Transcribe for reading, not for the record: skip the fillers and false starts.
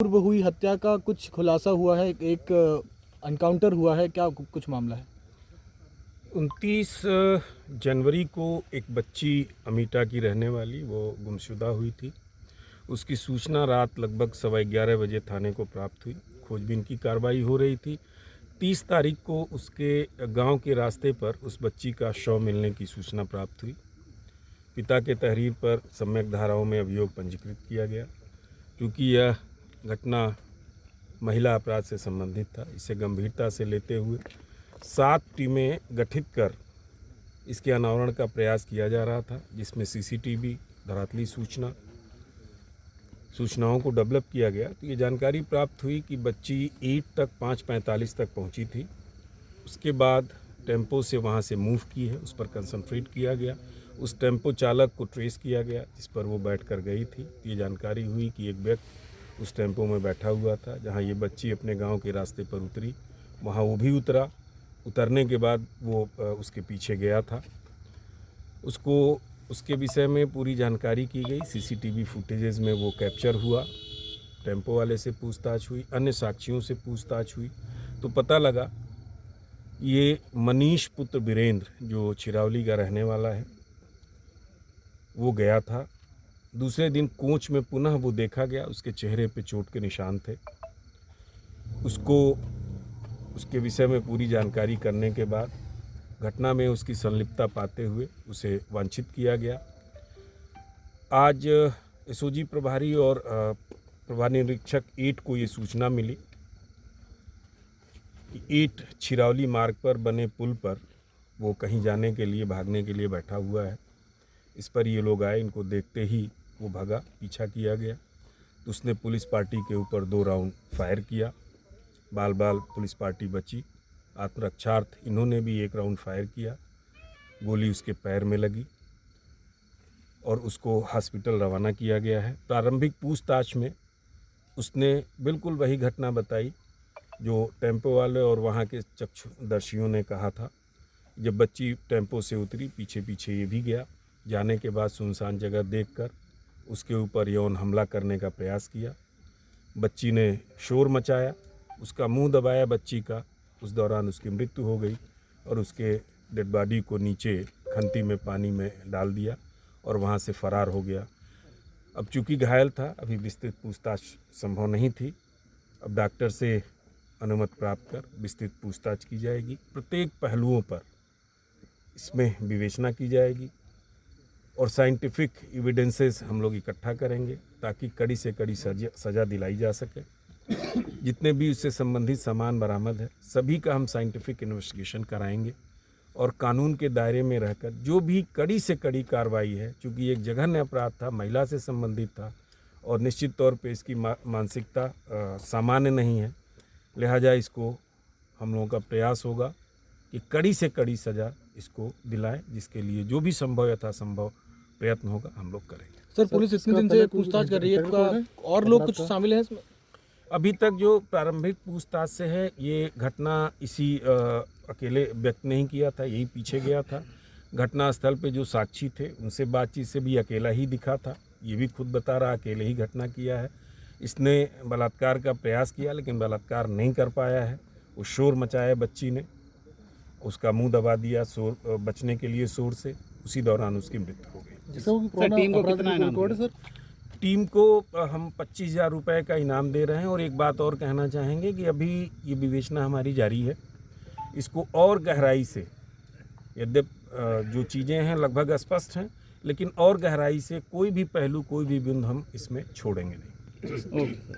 पूर्व हुई हत्या का कुछ खुलासा हुआ है, एक एनकाउंटर हुआ है, क्या कुछ मामला है? 29 जनवरी को एक बच्ची अमीटा की रहने वाली वो गुमशुदा हुई थी। उसकी सूचना रात लगभग 11:15 बजे थाने को प्राप्त हुई। खोजबीन की कार्रवाई हो रही थी। 30 तारीख को उसके गांव के रास्ते पर उस बच्ची का शव मिलने की सूचना प्राप्त हुई। पिता के तहरीर पर सम्यक धाराओं में अभियोग पंजीकृत किया गया। क्योंकि यह घटना महिला अपराध से संबंधित था, इसे गंभीरता से लेते हुए 7 टीमें गठित कर इसके अनावरण का प्रयास किया जा रहा था, जिसमें सीसीटीवी, धरातली सूचनाओं को डेवलप किया गया। तो ये जानकारी प्राप्त हुई कि बच्ची ईंट तक 5:45 तक पहुंची थी। उसके बाद टेम्पो से वहां से मूव की है, उस पर कंसंट्रेट किया गया। उस टेम्पो चालक को ट्रेस किया गया जिस पर वो बैठ कर गई थी। ये जानकारी हुई कि एक व्यक्ति उस टेम्पो में बैठा हुआ था। जहां ये बच्ची अपने गांव के रास्ते पर उतरी, वहां वो भी उतरा। उतरने के बाद वो उसके पीछे गया था। उसके विषय में पूरी जानकारी की गई। सीसीटीवी फुटेजेस में वो कैप्चर हुआ। टेम्पो वाले से पूछताछ हुई, अन्य साक्षियों से पूछताछ हुई, तो पता लगा ये मनीष पुत्र वीरेंद्र जो चिरौली का रहने वाला है, वो गया था। दूसरे दिन कोच में पुनः वो देखा गया, उसके चेहरे पे चोट के निशान थे। उसके विषय में पूरी जानकारी करने के बाद घटना में उसकी संलिप्तता पाते हुए उसे वांछित किया गया। आज एसओजी प्रभारी और प्रभारी निरीक्षक 8 को ये सूचना मिली कि 8 छिरौली मार्ग पर बने पुल पर वो कहीं जाने के लिए, भागने के लिए बैठा हुआ है। इस पर ये लोग आए, इनको देखते ही वो भागा, पीछा किया गया। तो उसने पुलिस पार्टी के ऊपर 2 राउंड फायर किया। बाल पुलिस पार्टी बची। आत्मरक्षार्थ इन्होंने भी 1 राउंड फायर किया। गोली उसके पैर में लगी और उसको हॉस्पिटल रवाना किया गया है। प्रारंभिक पूछताछ में उसने बिल्कुल वही घटना बताई जो टेम्पो वाले और वहाँ के चक्षुदर्शियों ने कहा था। जब बच्ची टेम्पो से उतरी, पीछे पीछे ये भी गया। जाने के बाद सुनसान जगह देखकर उसके ऊपर यौन हमला करने का प्रयास किया। बच्ची ने शोर मचाया, उसका मुंह दबाया बच्ची का। उस दौरान उसकी मृत्यु हो गई और उसके डेड बॉडी को नीचे खंती में पानी में डाल दिया और वहाँ से फरार हो गया। अब चूंकि घायल था, अभी विस्तृत पूछताछ संभव नहीं थी। अब डॉक्टर से अनुमति प्राप्त कर विस्तृत पूछताछ की जाएगी। प्रत्येक पहलुओं पर इसमें विवेचना की जाएगी और साइंटिफिक एविडेंसेस हम लोग इकट्ठा करेंगे ताकि कड़ी से कड़ी सज़ा दिलाई जा सके। जितने भी उससे संबंधित सामान बरामद है, सभी का हम साइंटिफिक इन्वेस्टिगेशन कराएंगे और कानून के दायरे में रहकर जो भी कड़ी से कड़ी कार्रवाई है, क्योंकि एक जघन्य अपराध था, महिला से संबंधित था और निश्चित तौर पे इसकी मानसिकता सामान्य नहीं है, लिहाजा इसको हम लोगों का प्रयास होगा कि कड़ी से कड़ी सज़ा इसको दिलाएं, जिसके लिए जो भी संभव यथासंभव प्रयत्न होगा हम लोग करेंगे। सर, पुलिस इतने दिन से पूछताछ कर रही है, और लोग कुछ शामिल हैं इसमें? अभी तक जो प्रारंभिक पूछताछ से है, ये घटना इसी अकेले व्यक्ति नहीं किया था, यही पीछे गया था। घटना स्थल पे जो साक्षी थे उनसे बातचीत से भी अकेला ही दिखा था। ये भी खुद बता रहा अकेले ही घटना किया है। इसने बलात्कार का प्रयास किया लेकिन बलात्कार नहीं कर पाया है। वो शोर मचाया बच्ची ने, उसका मुंह दबा दिया शोर बचने के लिए शोर से। उसी दौरान उसकी मृत्यु हो गई। सर, टीम को कितना इनाम दिया? सर, टीम को हम 25,000 रुपये का इनाम दे रहे हैं। और एक बात और कहना चाहेंगे कि अभी ये विवेचना हमारी जारी है। इसको और गहराई से, यद्यपि जो चीज़ें हैं लगभग स्पष्ट हैं, लेकिन और गहराई से कोई भी पहलू, कोई भी बिंदु हम इसमें छोड़ेंगे नहीं। ओके।